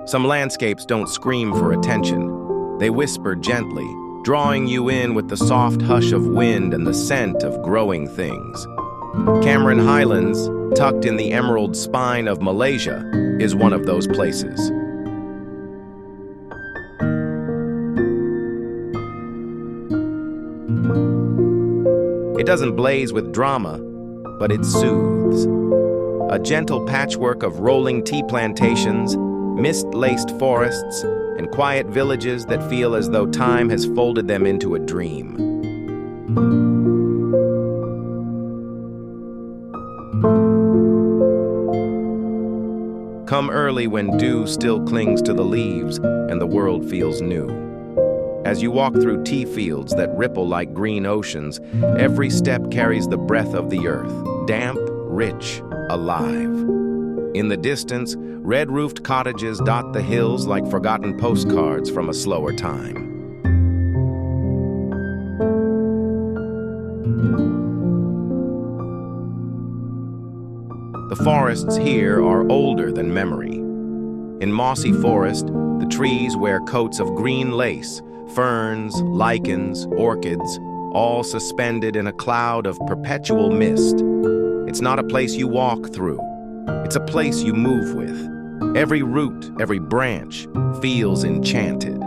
Some landscapes don't scream for attention. They whisper gently, drawing you in with the soft hush of wind and the scent of growing things. Cameron Highlands, tucked in the emerald spine of Malaysia, is one of those places. It doesn't blaze with drama, but it soothes. A gentle patchwork of rolling tea plantations, mist-laced forests, and quiet villages that feel as though time has folded them into a dream. Come early when dew still clings to the leaves and the world feels new. As you walk through tea fields that ripple like green oceans, every step carries the breath of the earth, damp, rich, alive. In the distance, red-roofed cottages dot the hills like forgotten postcards from a slower time. The forests here are older than memory. In mossy forest, the trees wear coats of green lace, ferns, lichens, orchids, all suspended in a cloud of perpetual mist. It's not a place you walk through. It's a place you move with. Every root, every branch feels enchanted.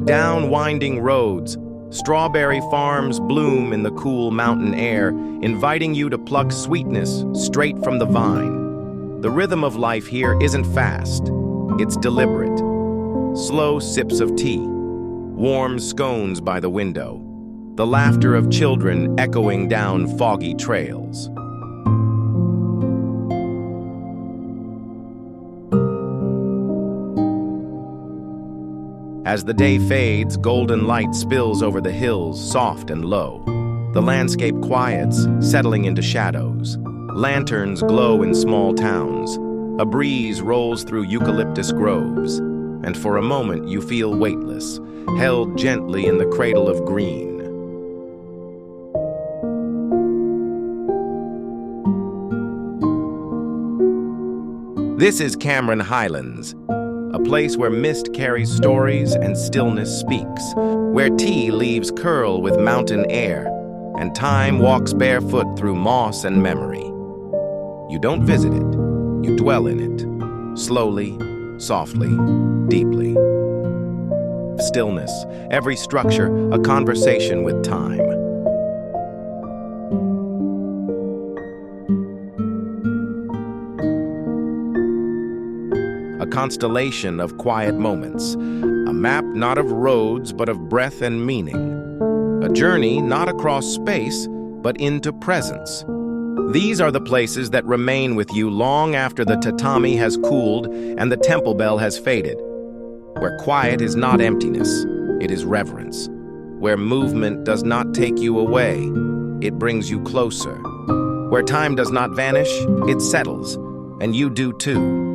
Down winding roads, strawberry farms bloom in the cool mountain air, inviting you to pluck sweetness straight from the vine. The rhythm of life here isn't fast. It's deliberate. Slow sips of tea, warm scones by the window, the laughter of children echoing down foggy trails. As the day fades, golden light spills over the hills, soft and low. The landscape quiets, settling into shadows. Lanterns glow in small towns. A breeze rolls through eucalyptus groves. And for a moment you feel weightless, held gently in the cradle of green. This is Cameron Highlands, a place where mist carries stories and stillness speaks, where tea leaves curl with mountain air, and time walks barefoot through moss and memory. You don't visit it, you dwell in it, slowly, softly, deeply. Stillness, every structure, a conversation with time. A constellation of quiet moments, a map not of roads but of breath and meaning, a journey not across space but into presence. These are the places that remain with you long after the tatami has cooled and the temple bell has faded, where quiet is not emptiness, it is reverence, where movement does not take you away, it brings you closer, where time does not vanish, it settles, and you do too.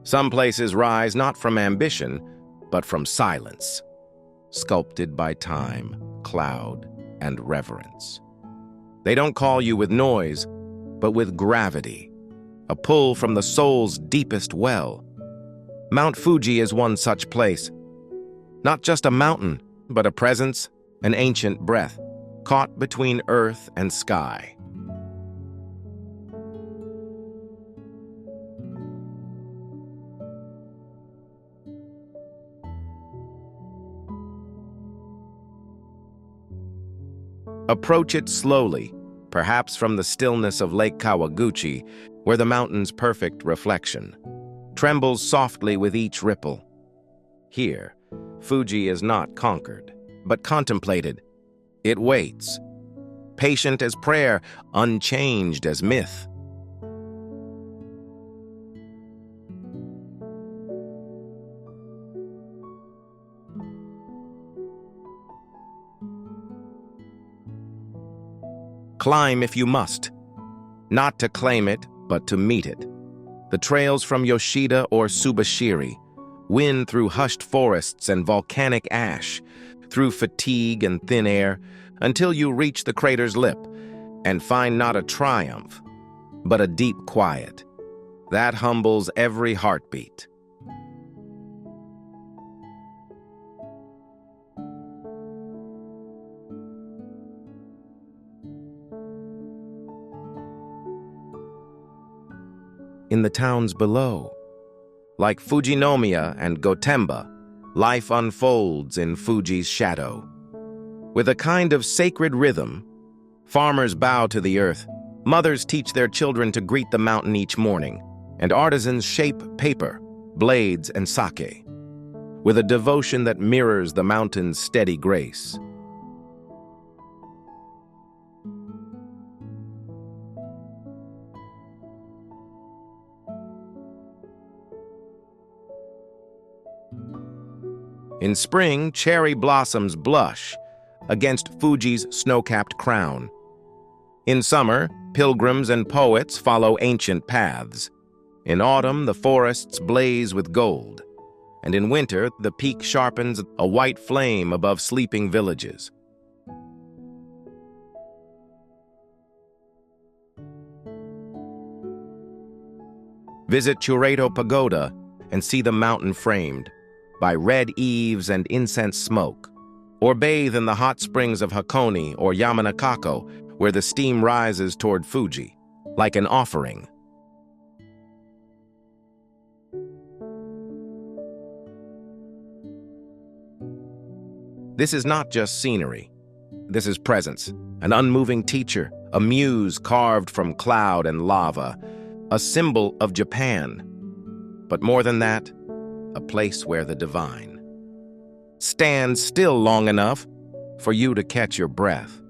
Some places rise not from ambition, but from silence, sculpted by time, cloud, and reverence. They don't call you with noise, but with gravity, a pull from the soul's deepest well. Mount Fuji is one such place. Not just a mountain, but a presence, an ancient breath, caught between earth and sky. Approach it slowly, perhaps from the stillness of Lake Kawaguchi, where the mountain's perfect reflection trembles softly with each ripple. Here, Fuji is not conquered, but contemplated. It waits, patient as prayer, unchanged as myth. Climb if you must, not to claim it, but to meet it. The trails from Yoshida or Subashiri wind through hushed forests and volcanic ash, through fatigue and thin air, until you reach the crater's lip and find not a triumph, but a deep quiet that humbles every heartbeat. In the towns below, like Fujinomiya and Gotemba, life unfolds in Fuji's shadow. With a kind of sacred rhythm, farmers bow to the earth, mothers teach their children to greet the mountain each morning, and artisans shape paper, blades, and sake, with a devotion that mirrors the mountain's steady grace. In spring, cherry blossoms blush against Fuji's snow-capped crown. In summer, pilgrims and poets follow ancient paths. In autumn, the forests blaze with gold. And in winter, the peak sharpens a white flame above sleeping villages. Visit Chureito Pagoda and see the mountain framed by red eaves and incense smoke, or bathe in the hot springs of Hakone or Yamanakako, where the steam rises toward Fuji, like an offering. This is not just scenery. This is presence, an unmoving teacher, a muse carved from cloud and lava, a symbol of Japan. But more than that, a place where the divine stands still long enough for you to catch your breath.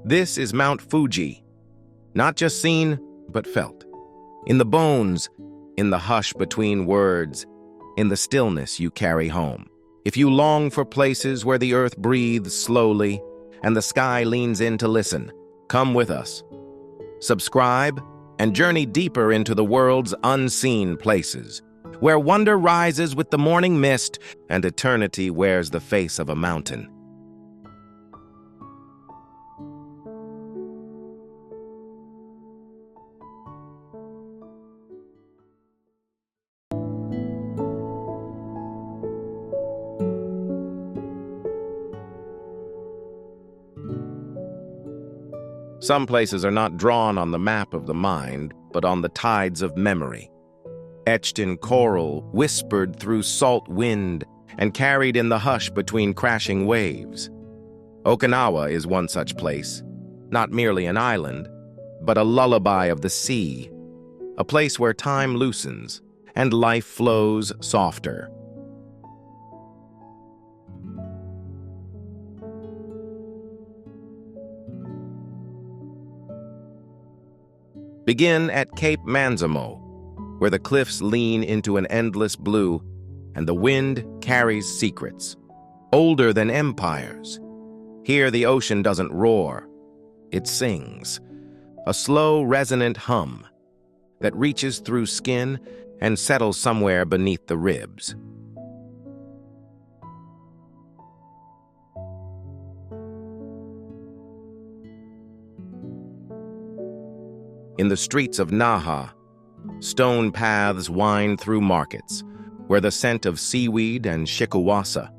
This is Mount Fuji, not just seen, but felt. In the bones, in the hush between words, in the stillness you carry home. If you long for places where the earth breathes slowly and the sky leans in to listen, come with us. Subscribe and journey deeper into the world's unseen places, where wonder rises with the morning mist and eternity wears the face of a mountain. Some places are not drawn on the map of the mind, but on the tides of memory. Etched in coral, whispered through salt wind, and carried in the hush between crashing waves. Okinawa is one such place, not merely an island, but a lullaby of the sea, a place where time loosens and life flows softer. Begin at Cape Manzamo, where the cliffs lean into an endless blue and the wind carries secrets, older than empires. Here the ocean doesn't roar, it sings, a slow, resonant hum that reaches through skin and settles somewhere beneath the ribs. In the streets of Naha, stone paths wind through markets, where the scent of seaweed and shikuwasa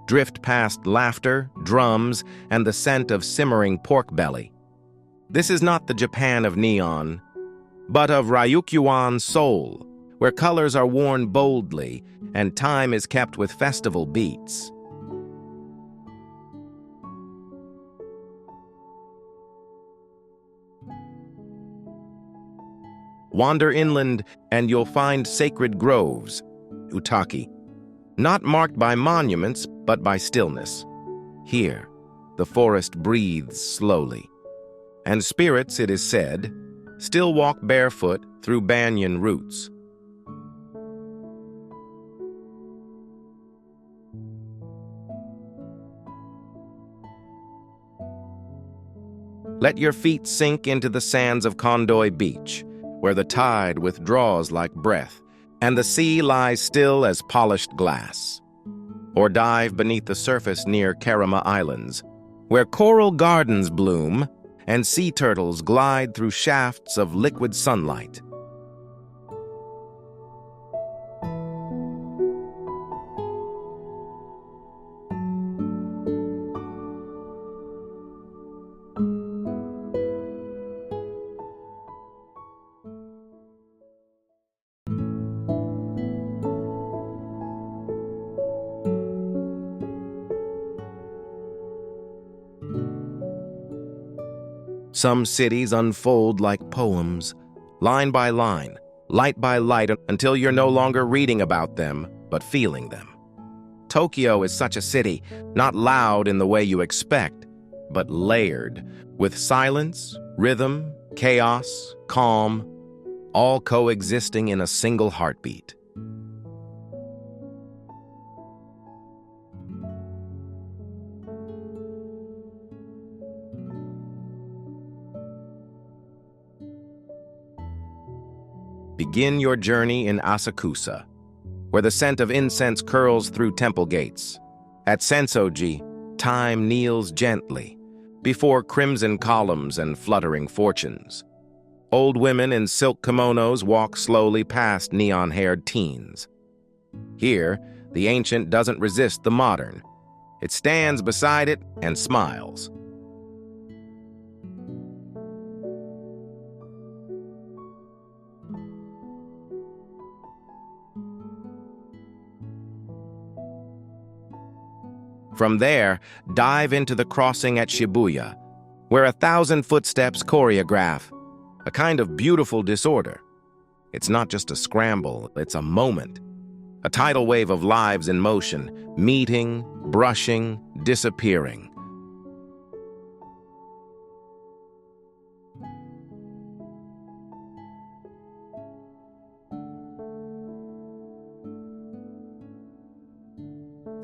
drift past laughter, drums, and the scent of simmering pork belly. This is not the Japan of neon, but of Ryukyuan soul, where colors are worn boldly and time is kept with festival beats. Wander inland and you'll find sacred groves, utaki, not marked by monuments but by stillness. Here, the forest breathes slowly, and spirits, it is said, still walk barefoot through banyan roots. Let your feet sink into the sands of Kondoy Beach, where the tide withdraws like breath, and the sea lies still as polished glass. Or dive beneath the surface near Kerama Islands, where coral gardens bloom and sea turtles glide through shafts of liquid sunlight. Some cities unfold like poems, line by line, light by light, until you're no longer reading about them, but feeling them. Tokyo is such a city, not loud in the way you expect, but layered, with silence, rhythm, chaos, calm, all coexisting in a single heartbeat. Begin your journey in Asakusa, where the scent of incense curls through temple gates. At Sensoji, time kneels gently, before crimson columns and fluttering fortunes. Old women in silk kimonos walk slowly past neon-haired teens. Here, the ancient doesn't resist the modern. It stands beside it and smiles. From there, dive into the crossing at Shibuya, where 1,000 footsteps choreograph a kind of beautiful disorder. It's not just a scramble, it's a moment. A tidal wave of lives in motion, meeting, brushing, disappearing.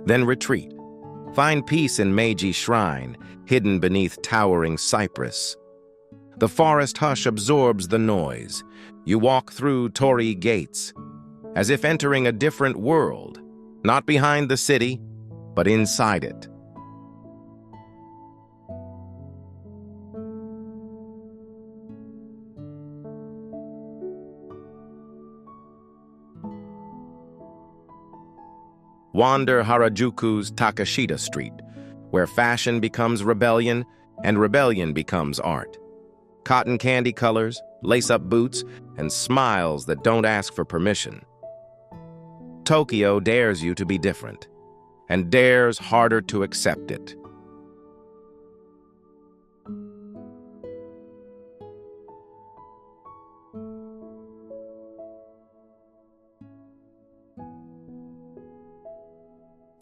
Then retreat. Find peace in Meiji Shrine, hidden beneath towering cypress. The forest hush absorbs the noise. You walk through torii gates, as if entering a different world, not behind the city, but inside it. Wander Harajuku's Takashita Street, where fashion becomes rebellion and rebellion becomes art. Cotton candy colors, lace-up boots, and smiles that don't ask for permission. Tokyo dares you to be different, and dares harder to accept it.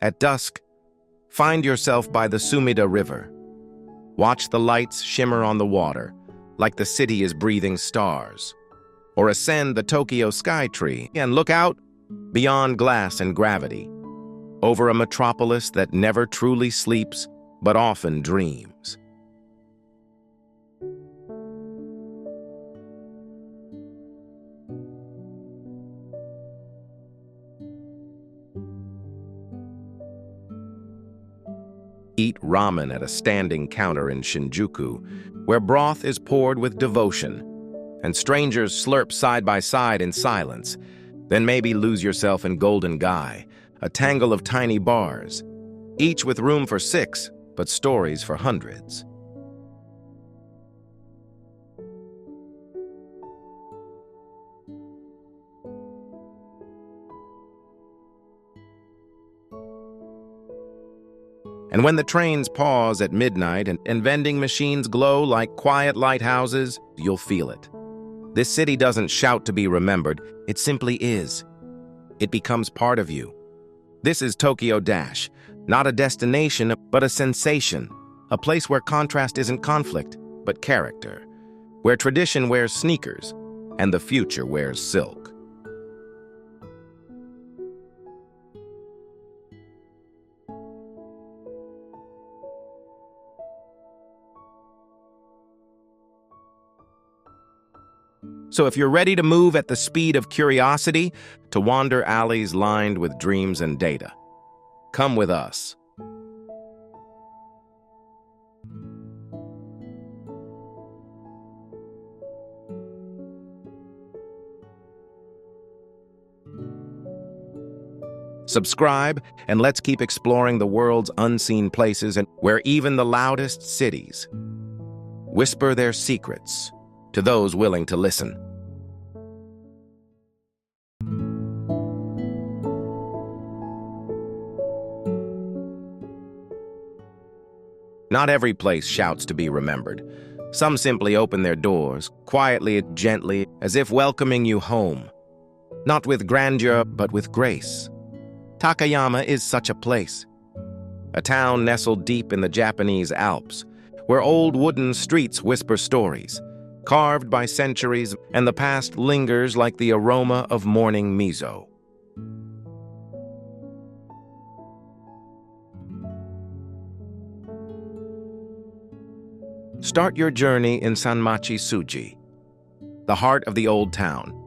At dusk, find yourself by the Sumida River. Watch the lights shimmer on the water, like the city is breathing stars. Or ascend the Tokyo Skytree and look out beyond glass and gravity, over a metropolis that never truly sleeps, but often dreams. Eat ramen at a standing counter in Shinjuku, where broth is poured with devotion, and strangers slurp side by side in silence. Then maybe lose yourself in Golden Gai, a tangle of tiny bars, each with room for 6, but stories for hundreds. And when the trains pause at midnight and vending machines glow like quiet lighthouses, you'll feel it. This city doesn't shout to be remembered, it simply is. It becomes part of you. This is Tokyo Dash, not a destination, but a sensation, a place where contrast isn't conflict, but character, where tradition wears sneakers and the future wears silk. So if you're ready to move at the speed of curiosity, to wander alleys lined with dreams and data, come with us. Subscribe, and let's keep exploring the world's unseen places and where even the loudest cities whisper their secrets to those willing to listen. Not every place shouts to be remembered. Some simply open their doors, quietly, gently, as if welcoming you home. Not with grandeur, but with grace. Takayama is such a place. A town nestled deep in the Japanese Alps, where old wooden streets whisper stories, carved by centuries, and the past lingers like the aroma of morning miso. Start your journey in Sanmachi Suji, the heart of the old town.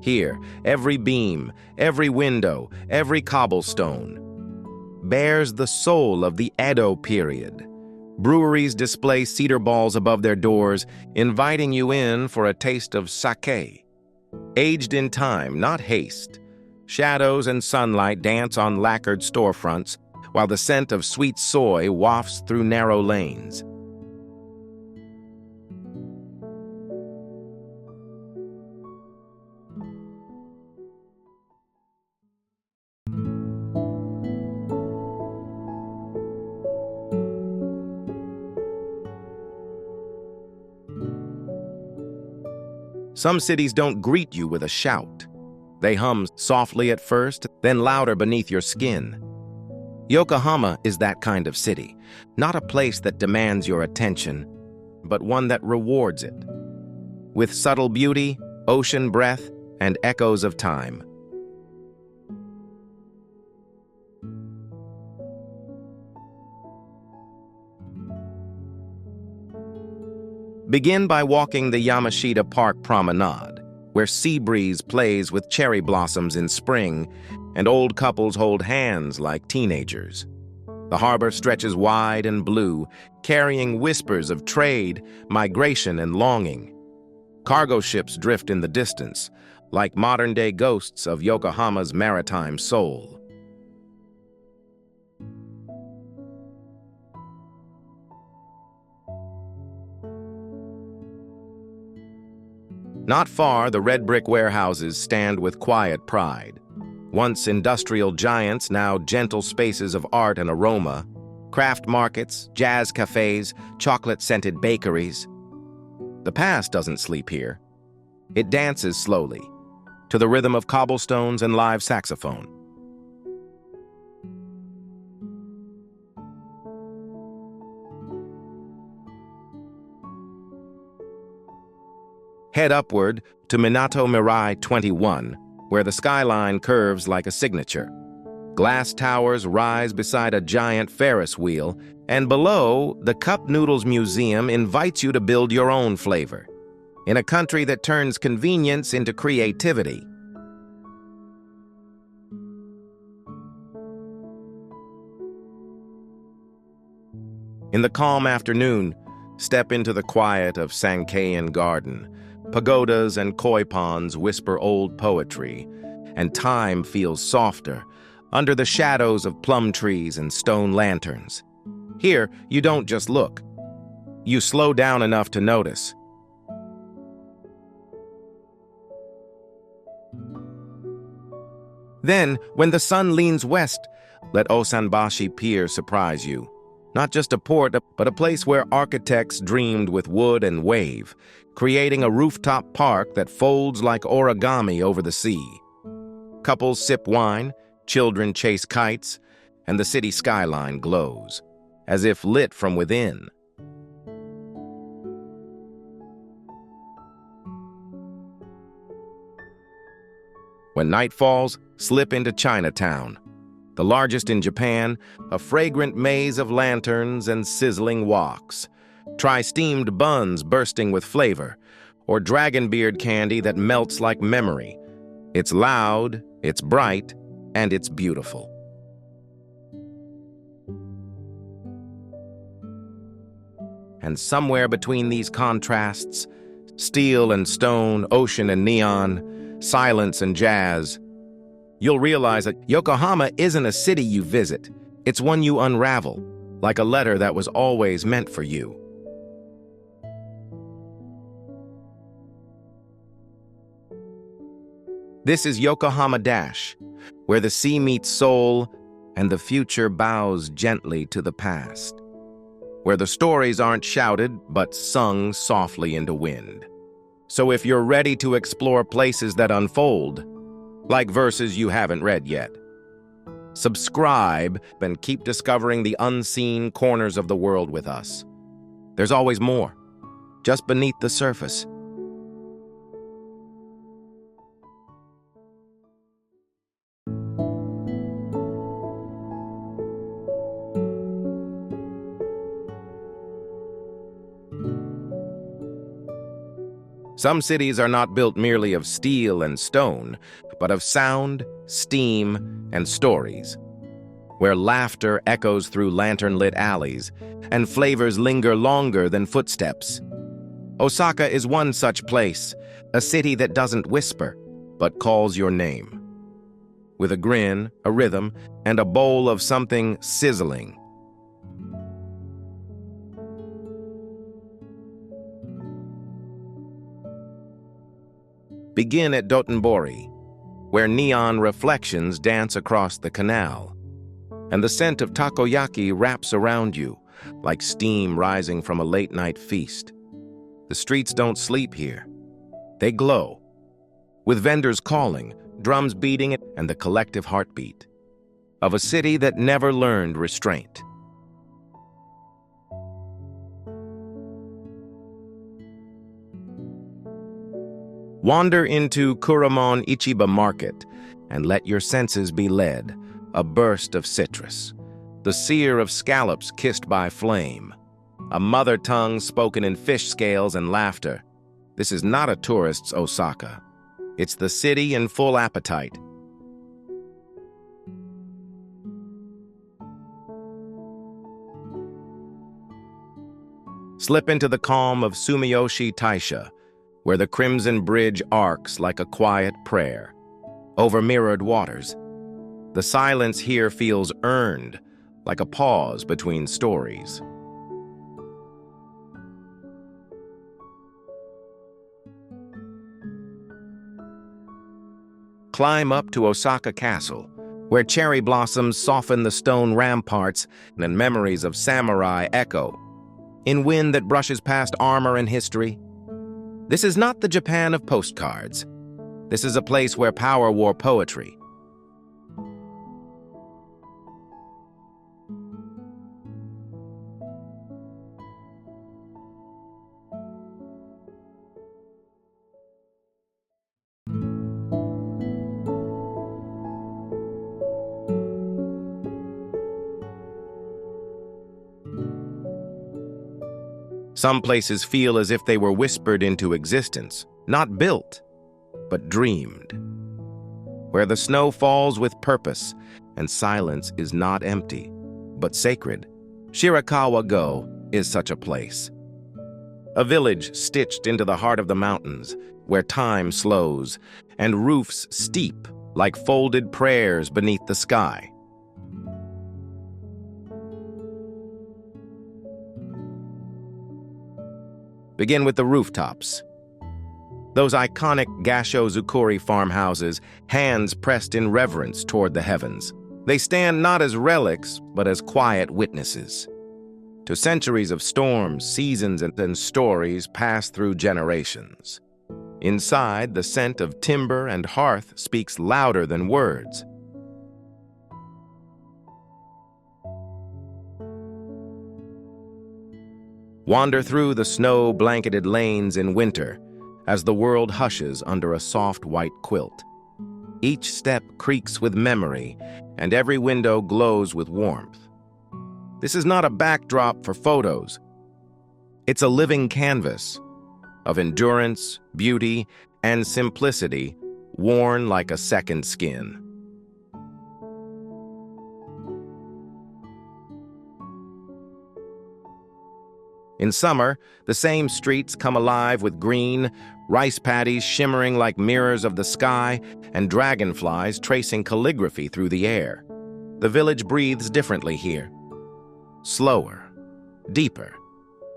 Here, every beam, every window, every cobblestone bears the soul of the Edo period. Breweries display cedar balls above their doors, inviting you in for a taste of sake. Aged in time, not haste. Shadows and sunlight dance on lacquered storefronts, while the scent of sweet soy wafts through narrow lanes. Some cities don't greet you with a shout. They hum softly at first, then louder beneath your skin. Yokohama is that kind of city, not a place that demands your attention, but one that rewards it. With subtle beauty, ocean breath, and echoes of time. Begin by walking the Yamashita Park Promenade, where sea breeze plays with cherry blossoms in spring, and old couples hold hands like teenagers. The harbor stretches wide and blue, carrying whispers of trade, migration, and longing. Cargo ships drift in the distance, like modern-day ghosts of Yokohama's maritime soul. Not far, the red brick warehouses stand with quiet pride. Once industrial giants, now gentle spaces of art and aroma. Craft markets, jazz cafes, chocolate-scented bakeries. The past doesn't sleep here. It dances slowly, to the rhythm of cobblestones and live saxophone. Head upward to Minato Mirai 21, where the skyline curves like a signature. Glass towers rise beside a giant Ferris wheel, and below, the Cup Noodles Museum invites you to build your own flavor. In a country that turns convenience into creativity. In the calm afternoon, step into the quiet of Sankeian Garden. Pagodas and koi ponds whisper old poetry, and time feels softer under the shadows of plum trees and stone lanterns. Here, you don't just look. You slow down enough to notice. Then, when the sun leans west, let Osanbashi Pier surprise you. Not just a port, but a place where architects dreamed with wood and wave, creating a rooftop park that folds like origami over the sea. Couples sip wine, children chase kites, and the city skyline glows, as if lit from within. When night falls, slip into Chinatown. The largest in Japan, a fragrant maze of lanterns and sizzling woks. Try steamed buns bursting with flavor, or dragonbeard candy that melts like memory. It's loud, it's bright, and it's beautiful. And somewhere between these contrasts, steel and stone, ocean and neon, silence and jazz, you'll realize that Yokohama isn't a city you visit. It's one you unravel, like a letter that was always meant for you. This is Yokohama Dash, where the sea meets soul and the future bows gently to the past, where the stories aren't shouted but sung softly into wind. So if you're ready to explore places that unfold, like verses you haven't read yet, subscribe and keep discovering the unseen corners of the world with us. There's always more, just beneath the surface. Some cities are not built merely of steel and stone, but of sound, steam, and stories, where laughter echoes through lantern-lit alleys and flavors linger longer than footsteps. Osaka is one such place, a city that doesn't whisper, but calls your name. With a grin, a rhythm, and a bowl of something sizzling. Begin at Dotonbori, where neon reflections dance across the canal, and the scent of takoyaki wraps around you, like steam rising from a late-night feast. The streets don't sleep here. They glow, with vendors calling, drums beating, and the collective heartbeat of a city that never learned restraint. Wander into Kuramon Ichiba Market and let your senses be led, a burst of citrus, the sear of scallops kissed by flame, a mother tongue spoken in fish scales and laughter. This is not a tourist's Osaka. It's the city in full appetite. Slip into the calm of Sumiyoshi Taisha, where the crimson bridge arcs like a quiet prayer over mirrored waters. The silence here feels earned, like a pause between stories. Climb up to Osaka Castle, where cherry blossoms soften the stone ramparts and memories of samurai echo in wind that brushes past armor and history. This is not the Japan of postcards. This is a place where power wore poetry. Some places feel as if they were whispered into existence, not built, but dreamed. Where the snow falls with purpose and silence is not empty, but sacred. Shirakawa-go is such a place. A village stitched into the heart of the mountains, where time slows and roofs steep like folded prayers beneath the sky. Begin with the rooftops. Those iconic Gasho-zukuri farmhouses, hands pressed in reverence toward the heavens. They stand not as relics, but as quiet witnesses to centuries of storms, seasons, and stories passed through generations. Inside, the scent of timber and hearth speaks louder than words. Wander through the snow-blanketed lanes in winter as the world hushes under a soft white quilt. Each step creaks with memory, and every window glows with warmth. This is not a backdrop for photos. It's a living canvas, of endurance, beauty, and simplicity, worn like a second skin. In summer, the same streets come alive with green, rice paddies shimmering like mirrors of the sky, and dragonflies tracing calligraphy through the air. The village breathes differently here. Slower, deeper.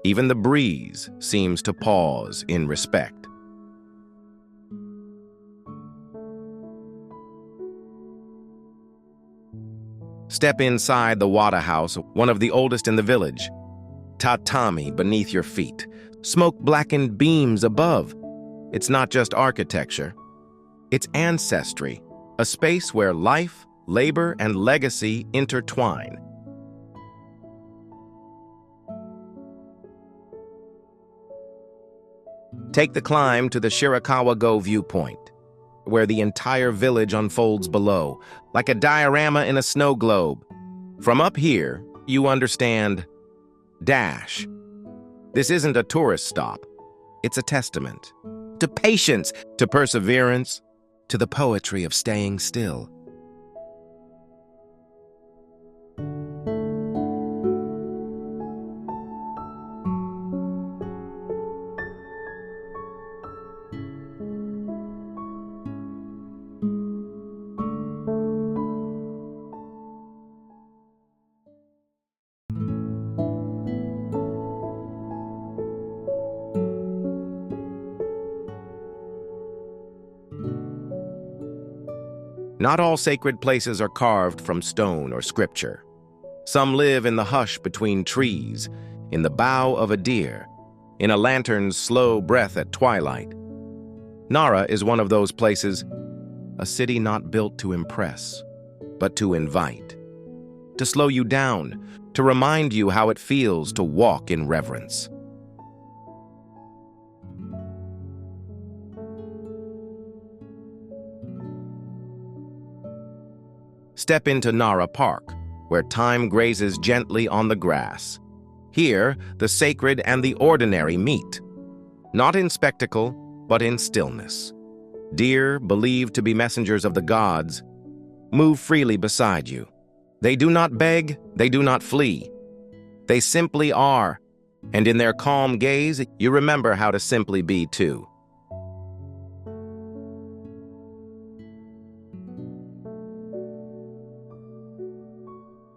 Even the breeze seems to pause in respect. Step inside the Wada House, one of the oldest in the village. Tatami beneath your feet, smoke-blackened beams above. It's not just architecture. It's ancestry, a space where life, labor, and legacy intertwine. Take the climb to the Shirakawa-go viewpoint, where the entire village unfolds below, like a diorama in a snow globe. From up here, you understand Dash. This isn't a tourist stop. It's a testament to patience, to perseverance, to the poetry of staying still. Not all sacred places are carved from stone or scripture. Some live in the hush between trees, in the bow of a deer, in a lantern's slow breath at twilight. Nara is one of those places, a city not built to impress, but to invite, to slow you down, to remind you how it feels to walk in reverence. Step into Nara Park, where time grazes gently on the grass. Here, the sacred and the ordinary meet, not in spectacle, but in stillness. Deer, believed to be messengers of the gods, move freely beside you. They do not beg, they do not flee. They simply are, and in their calm gaze, you remember how to simply be too.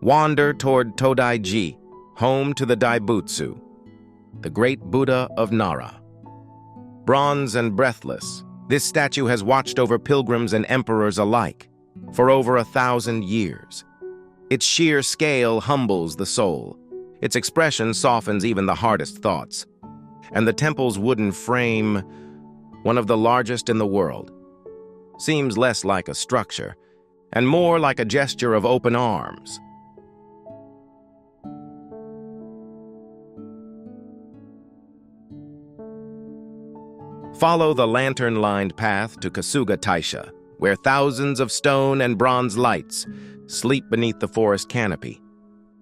Wander toward Todaiji, home to the Daibutsu, the great Buddha of Nara. Bronze and breathless, this statue has watched over pilgrims and emperors alike for over 1,000 years. Its sheer scale humbles the soul. Its expression softens even the hardest thoughts. And the temple's wooden frame, one of the largest in the world, seems less like a structure and more like a gesture of open arms. Follow the lantern-lined path to Kasuga Taisha, where thousands of stone and bronze lights sleep beneath the forest canopy.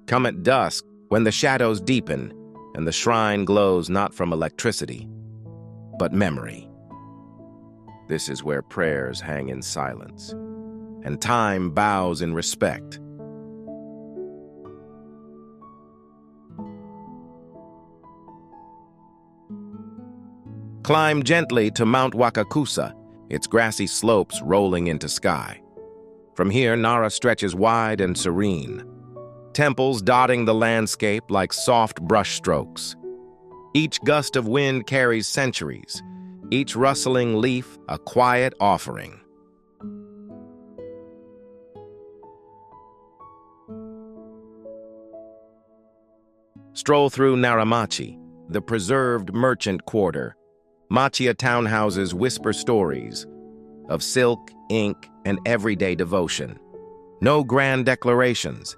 Come at dusk, when the shadows deepen and the shrine glows not from electricity, but memory. This is where prayers hang in silence, and time bows in respect. Climb gently to Mount Wakakusa, its grassy slopes rolling into sky. From here, Nara stretches wide and serene, temples dotting the landscape like soft brushstrokes. Each gust of wind carries centuries, each rustling leaf a quiet offering. Stroll through Naramachi, the preserved merchant quarter. Machiya townhouses whisper stories of silk, ink, and everyday devotion. No grand declarations,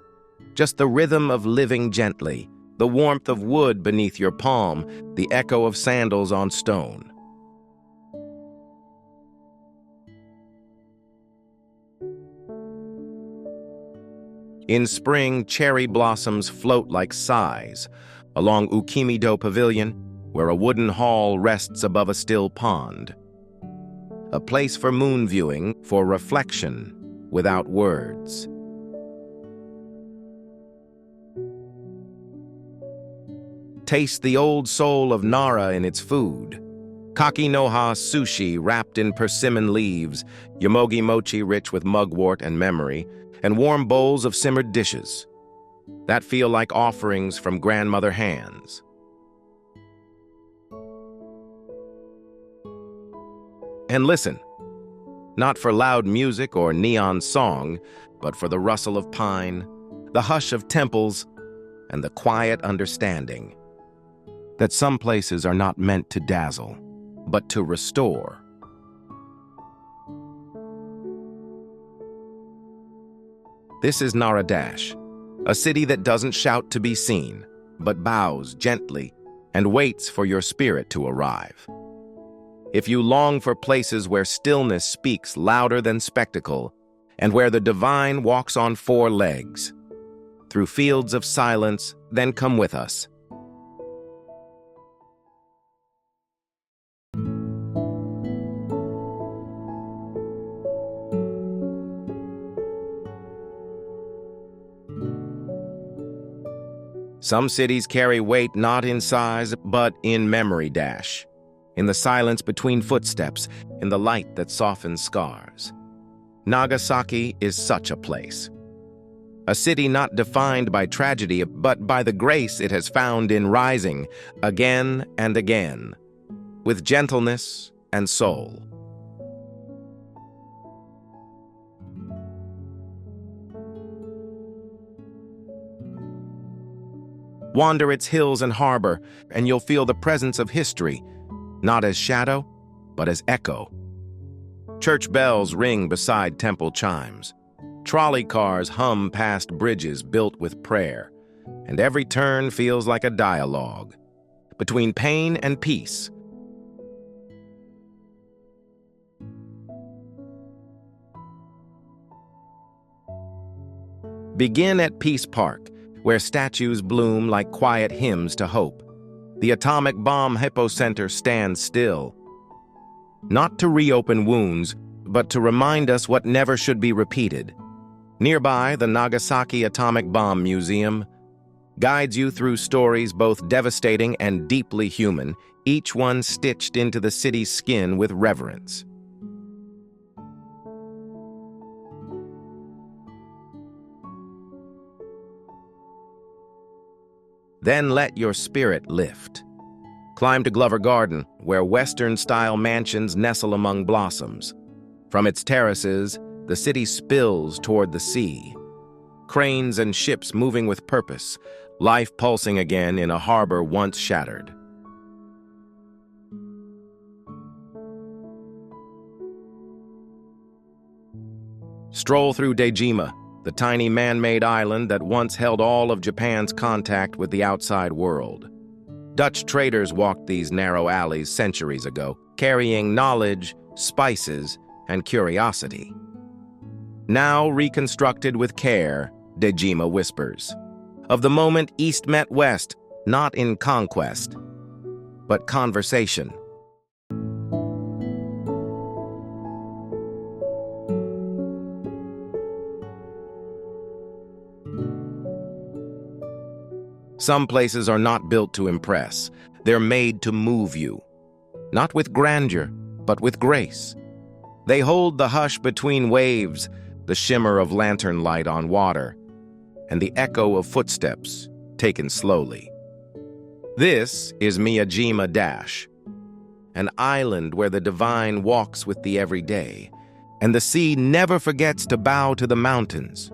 just the rhythm of living gently, the warmth of wood beneath your palm, the echo of sandals on stone. In spring, cherry blossoms float like sighs along Ukimido Pavilion, where a wooden hall rests above a still pond. A place for moon viewing, for reflection, without words. Taste the old soul of Nara in its food. Kakinoha sushi wrapped in persimmon leaves, yomogi mochi rich with mugwort and memory, and warm bowls of simmered dishes that feel like offerings from grandmother hands. And listen, not for loud music or neon song, but for the rustle of pine, the hush of temples, and the quiet understanding that some places are not meant to dazzle, but to restore. This is Nara Dash, a city that doesn't shout to be seen, but bows gently and waits for your spirit to arrive. If you long for places where stillness speaks louder than spectacle, and where the divine walks on four legs, through fields of silence, then come with us. Some cities carry weight not in size, but in memory dash, in the silence between footsteps, in the light that softens scars. Nagasaki is such a place. A city not defined by tragedy, but by the grace it has found in rising again and again, with gentleness and soul. Wander its hills and harbor, and you'll feel the presence of history, not as shadow, but as echo. Church bells ring beside temple chimes. Trolley cars hum past bridges built with prayer, and every turn feels like a dialogue between pain and peace. Begin at Peace Park, where statues bloom like quiet hymns to hope. The atomic bomb hypocenter stands still, not to reopen wounds, but to remind us what never should be repeated. Nearby, the Nagasaki Atomic Bomb Museum guides you through stories both devastating and deeply human, each one stitched into the city's skin with reverence. Then let your spirit lift. Climb to Glover Garden, where Western-style mansions nestle among blossoms. From its terraces, the city spills toward the sea. Cranes and ships moving with purpose, life pulsing again in a harbor once shattered. Stroll through Dejima, the tiny man-made island that once held all of Japan's contact with the outside world. Dutch traders walked these narrow alleys centuries ago, carrying knowledge, spices, and curiosity. Now reconstructed with care, Dejima whispers of the moment East met West, not in conquest, but conversation. Some places are not built to impress. They're made to move you, not with grandeur, but with grace. They hold the hush between waves, the shimmer of lantern light on water, and the echo of footsteps taken slowly. This is Miyajima Dash, an island where the divine walks with the everyday, and the sea never forgets to bow to the mountains.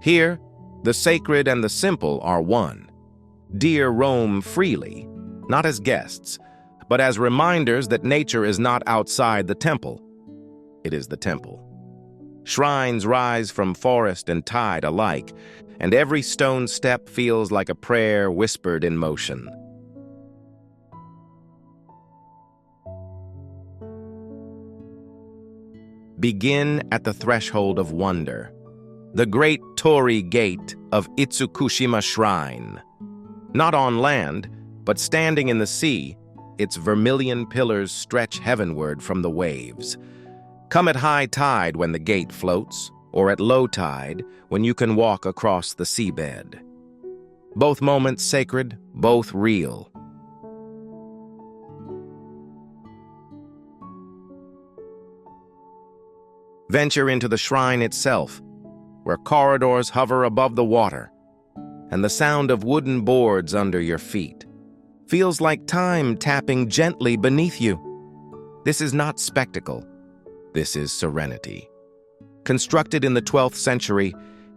Here, the sacred and the simple are one. Deer roam freely, not as guests, but as reminders that nature is not outside the temple. It is the temple. Shrines rise from forest and tide alike, and every stone step feels like a prayer whispered in motion. Begin at the threshold of wonder. the great torii gate of Itsukushima Shrine. Not on land, but standing in the sea, its vermilion pillars stretch heavenward from the waves. Come at high tide when the gate floats, or at low tide when you can walk across the seabed. Both moments sacred, both real. Venture into the shrine itself, where corridors hover above the water, and the sound of wooden boards under your feet feels like time tapping gently beneath you. This is not spectacle. This is serenity. Constructed in the 12th century,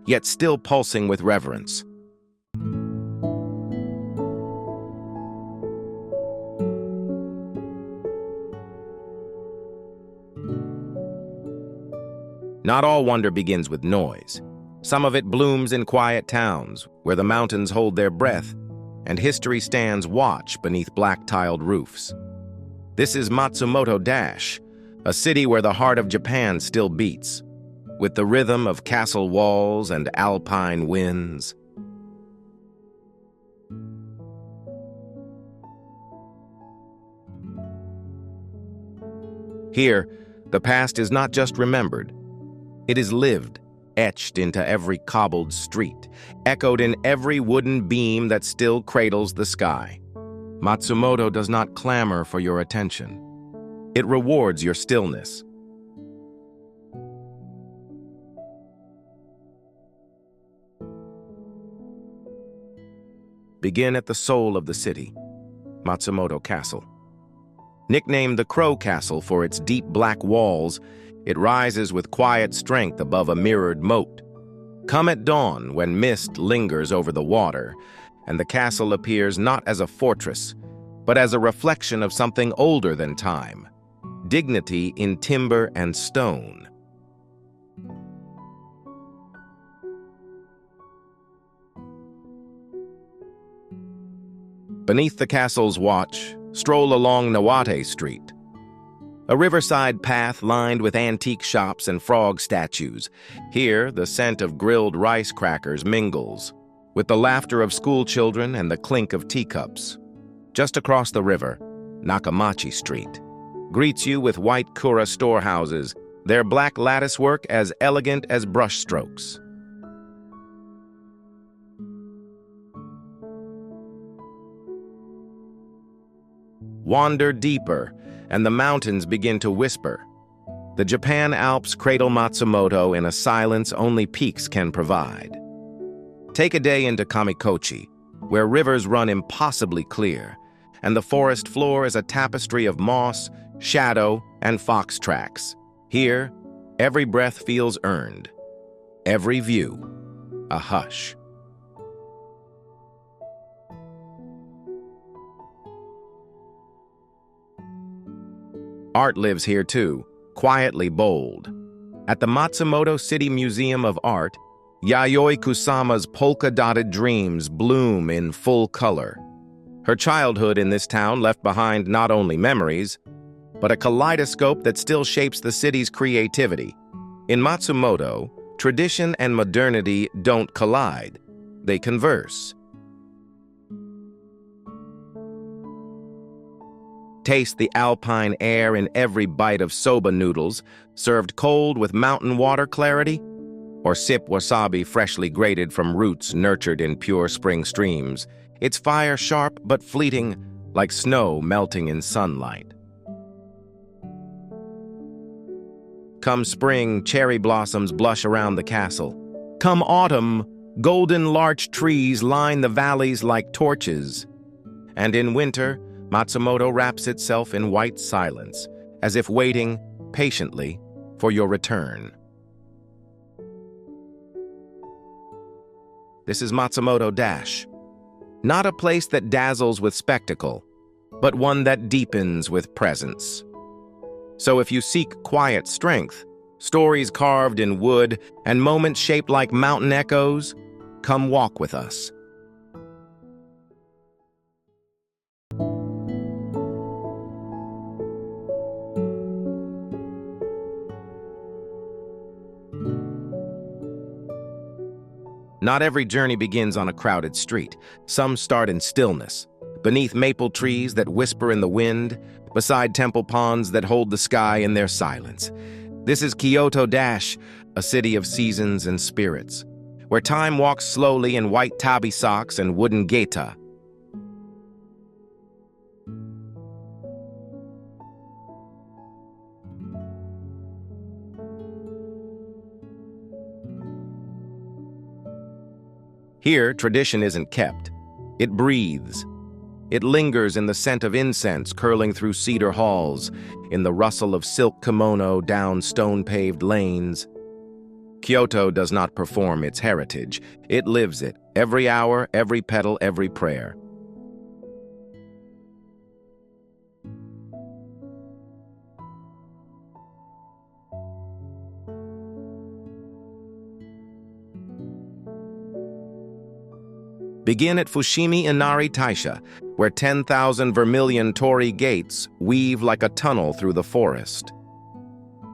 yet still pulsing with reverence. Not all wonder begins with noise. Some of it blooms in quiet towns, where the mountains hold their breath, and history stands watch beneath black-tiled roofs. This is Matsumoto Dash, a city where the heart of Japan still beats, with the rhythm of castle walls and alpine winds. Here, the past is not just remembered. It is lived, etched into every cobbled street, echoed in every wooden beam that still cradles the sky. Matsumoto does not clamor for your attention. It rewards your stillness. Begin at the soul of the city, Matsumoto Castle. Nicknamed the Crow Castle for its deep black walls, it rises with quiet strength above a mirrored moat. Come at dawn when mist lingers over the water, and the castle appears not as a fortress, but as a reflection of something older than time, dignity in timber and stone. Beneath the castle's watch, stroll along Nawate Street, a riverside path lined with antique shops and frog statues. Here, the scent of grilled rice crackers mingles with the laughter of school children and the clink of teacups. Just across the river, Nakamachi Street greets you with white kura storehouses, their black latticework as elegant as brushstrokes. Wander deeper, and the mountains begin to whisper. The Japan Alps cradle Matsumoto in a silence only peaks can provide. Take a day into Kamikochi, where rivers run impossibly clear, and the forest floor is a tapestry of moss, shadow, and fox tracks. Here, every breath feels earned, every view a hush. Art lives here too, quietly bold. At the Matsumoto City Museum of Art, Yayoi Kusama's polka-dotted dreams bloom in full color. Her childhood in this town left behind not only memories, but a kaleidoscope that still shapes the city's creativity. In Matsumoto, tradition and modernity don't collide, they converse. Taste the alpine air in every bite of soba noodles, served cold with mountain water clarity, or sip wasabi freshly grated from roots nurtured in pure spring streams, its fire sharp but fleeting, like snow melting in sunlight. Come spring, cherry blossoms blush around the castle. Come autumn, golden larch trees line the valleys like torches. And in winter, Matsumoto wraps itself in white silence, as if waiting patiently for your return. This is Matsumoto Dash, not a place that dazzles with spectacle, but one that deepens with presence. So if you seek quiet strength, stories carved in wood, and moments shaped like mountain echoes, come walk with us. Not every journey begins on a crowded street. Some start in stillness, beneath maple trees that whisper in the wind, beside temple ponds that hold the sky in their silence. This is Kyoto Dash, a city of seasons and spirits, where time walks slowly in white tabi socks and wooden geta. Here, tradition isn't kept. It breathes. It lingers in the scent of incense curling through cedar halls, in the rustle of silk kimono down stone-paved lanes. Kyoto does not perform its heritage. It lives it, every hour, every petal, every prayer. Begin at Fushimi Inari Taisha, where 10,000 vermilion torii gates weave like a tunnel through the forest.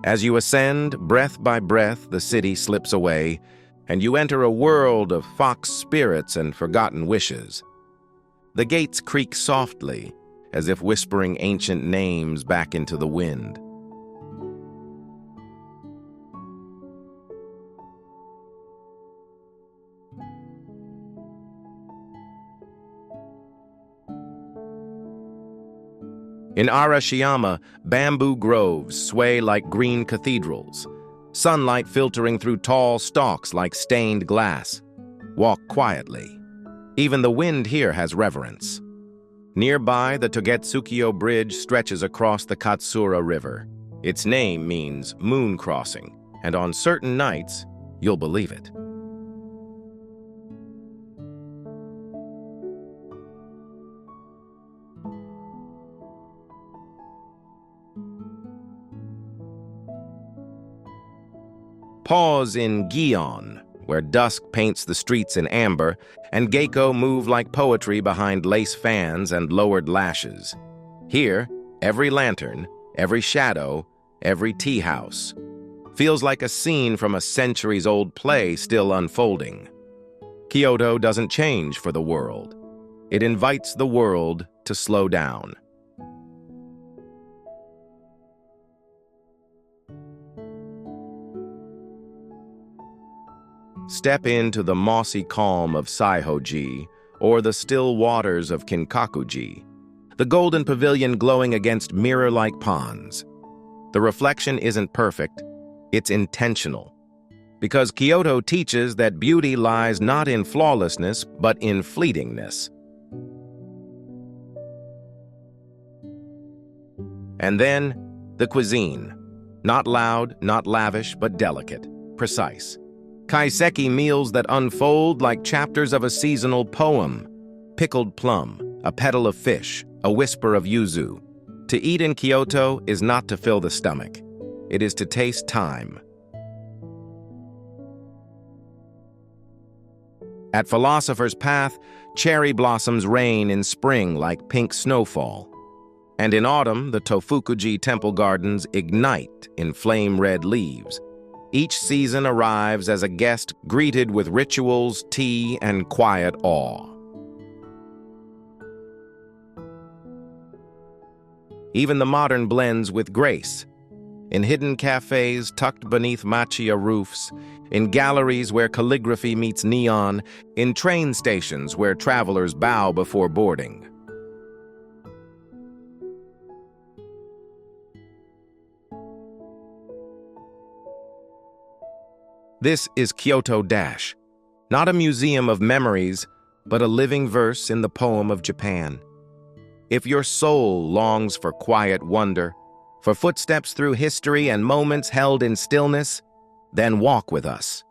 As you ascend, breath by breath, the city slips away, and you enter a world of fox spirits and forgotten wishes. The gates creak softly, as if whispering ancient names back into the wind. In Arashiyama, bamboo groves sway like green cathedrals, sunlight filtering through tall stalks like stained glass. Walk quietly. Even the wind here has reverence. Nearby, the Togetsukyo Bridge stretches across the Katsura River. Its name means moon crossing, and on certain nights, you'll believe it. Pause in Gion, where dusk paints the streets in amber, and geiko move like poetry behind lace fans and lowered lashes. Here, every lantern, every shadow, every tea house feels like a scene from a centuries-old play still unfolding. Kyoto doesn't change for the world. It invites the world to slow down. Step into the mossy calm of Saihoji, or the still waters of Kinkakuji, the golden pavilion glowing against mirror-like ponds. The reflection isn't perfect, it's intentional. Because Kyoto teaches that beauty lies not in flawlessness, but in fleetingness. And then, the cuisine. Not loud, not lavish, but delicate, precise. Kaiseki meals that unfold like chapters of a seasonal poem. Pickled plum, a petal of fish, a whisper of yuzu. To eat in Kyoto is not to fill the stomach. It is to taste time. At Philosopher's Path, cherry blossoms rain in spring like pink snowfall. And in autumn, the Tofukuji temple gardens ignite in flame-red leaves. Each season arrives as a guest greeted with rituals, tea, and quiet awe. Even the modern blends with grace. In hidden cafes tucked beneath machiya roofs, in galleries where calligraphy meets neon, in train stations where travelers bow before boarding. This is Kyoto Dash, not a museum of memories, but a living verse in the poem of Japan. If your soul longs for quiet wonder, for footsteps through history and moments held in stillness, then walk with us.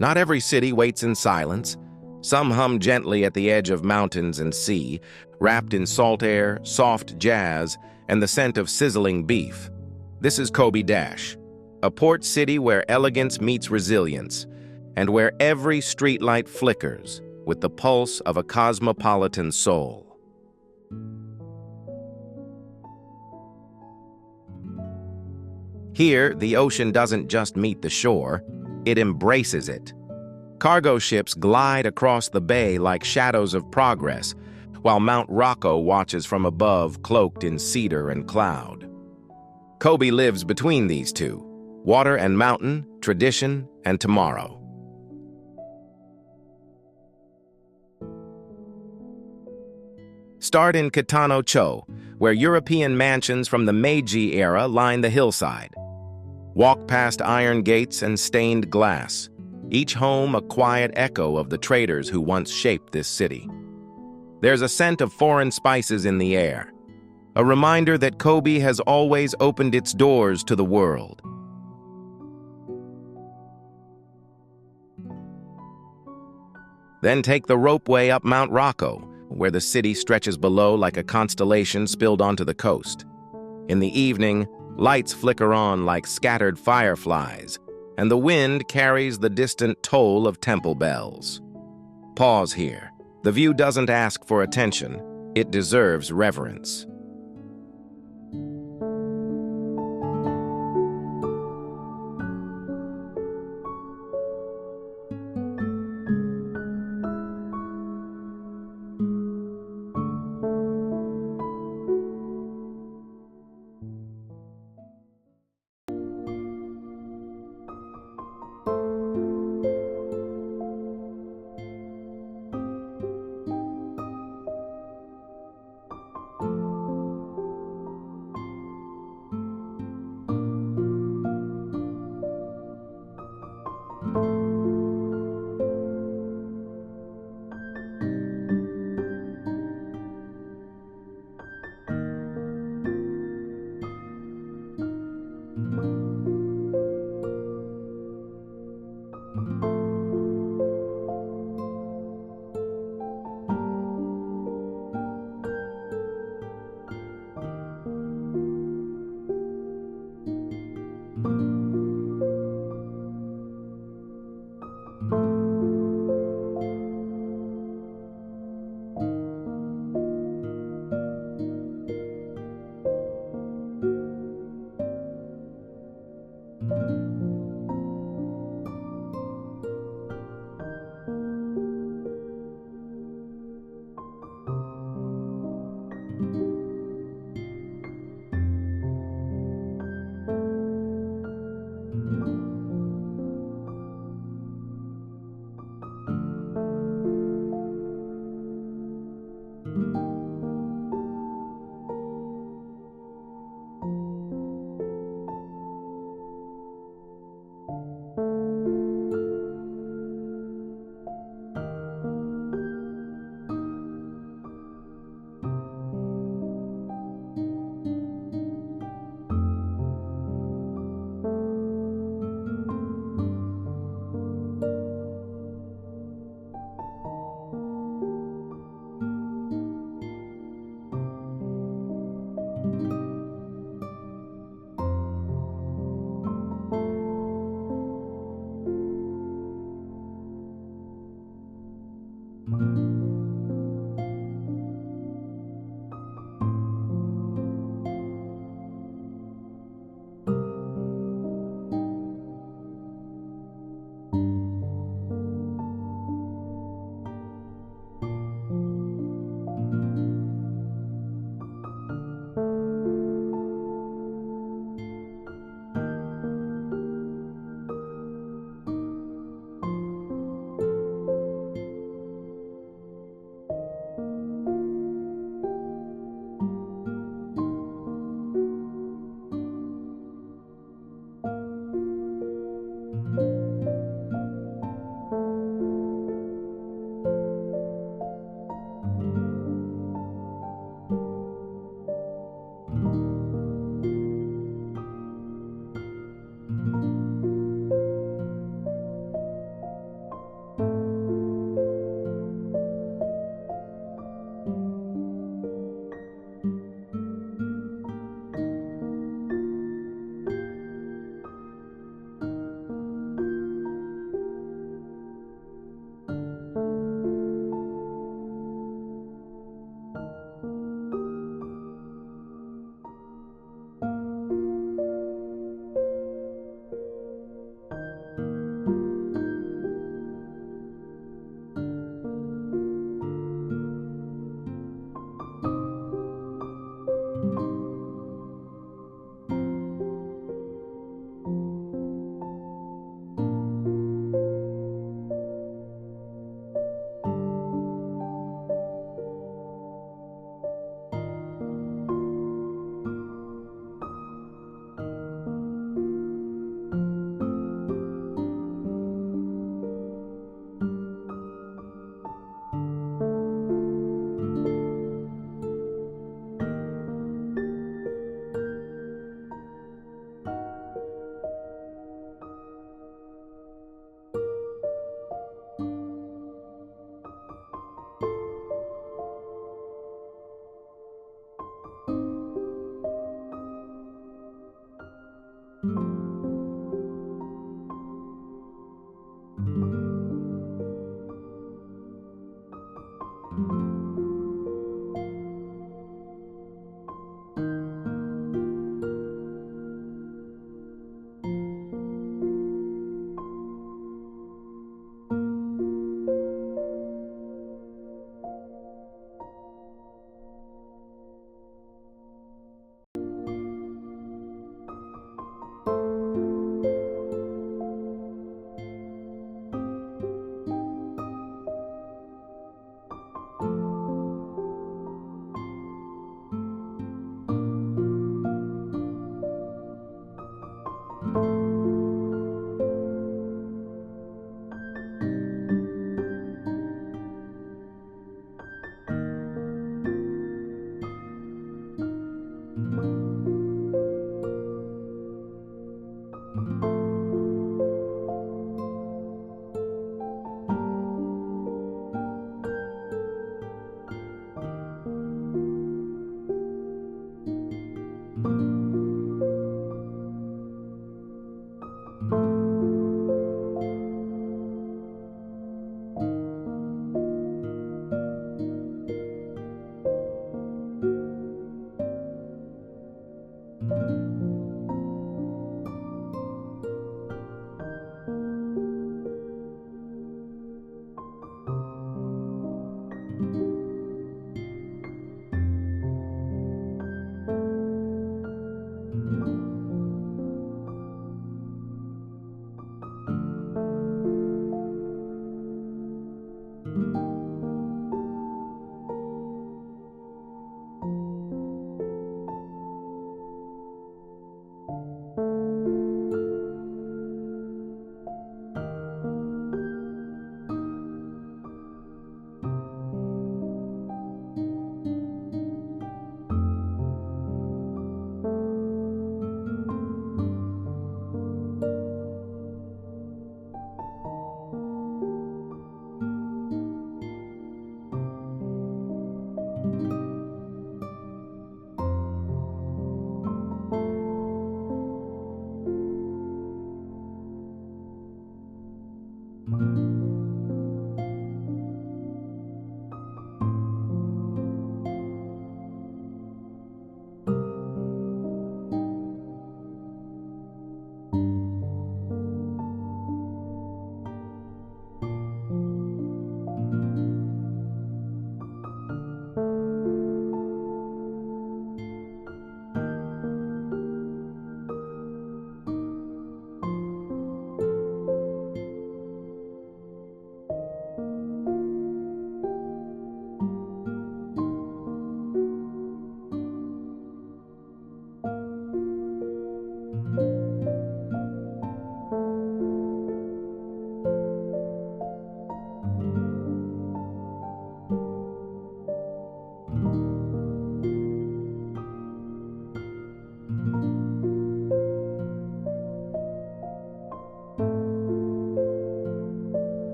Not every city waits in silence. Some hum gently at the edge of mountains and sea, wrapped in salt air, soft jazz, and the scent of sizzling beef. This is Kobe Dash, a port city where elegance meets resilience. and where every streetlight flickers with the pulse of a cosmopolitan soul. Here, the ocean doesn't just meet the shore, it embraces it. Cargo ships glide across the bay like shadows of progress, while Mount Rocco watches from above, cloaked in cedar and cloud. Kobe lives between these two, water and mountain, tradition and tomorrow. Start in Kitano-cho, where European mansions from the Meiji era line the hillside. Walk past iron gates and stained glass, each home a quiet echo of the traders who once shaped this city. There's a scent of foreign spices in the air, a reminder that Kobe has always opened its doors to the world. Then take the ropeway up Mount Rocco, where the city stretches below like a constellation spilled onto the coast. In the evening, lights flicker on like scattered fireflies, and the wind carries the distant toll of temple bells. Pause here. The view doesn't ask for attention, it deserves reverence.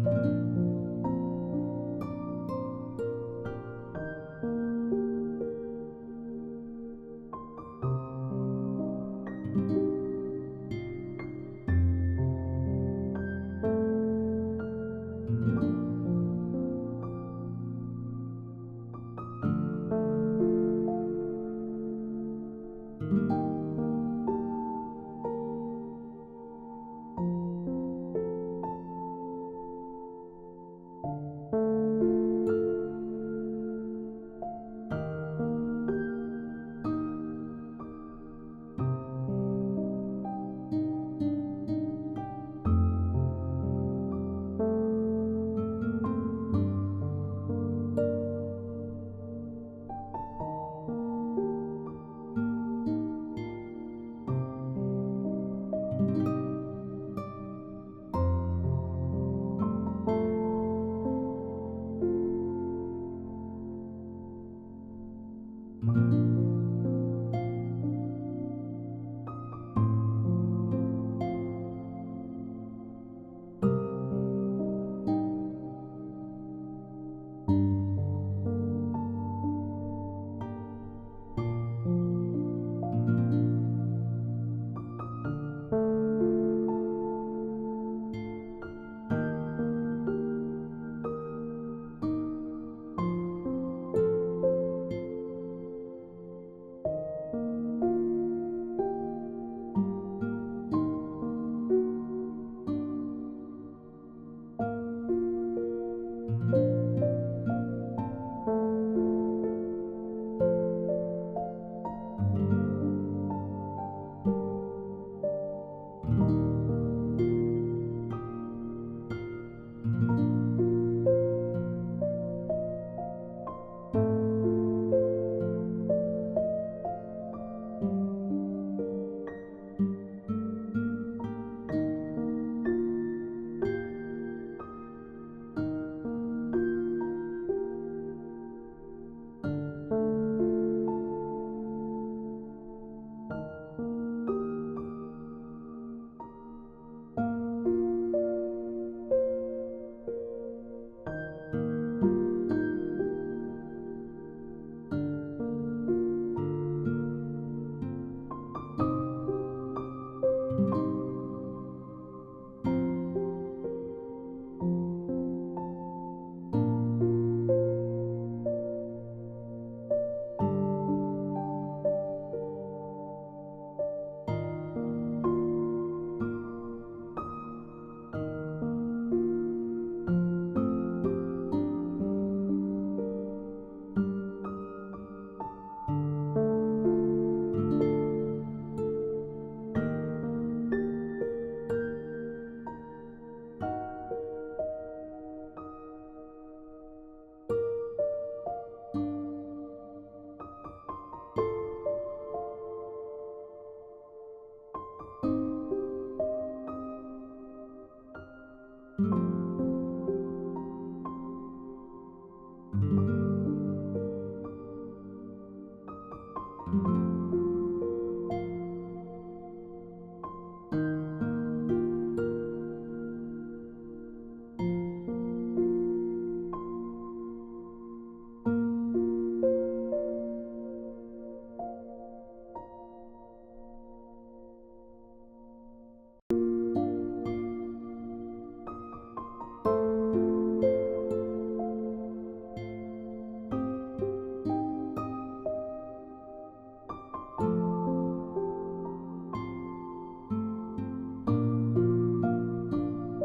you.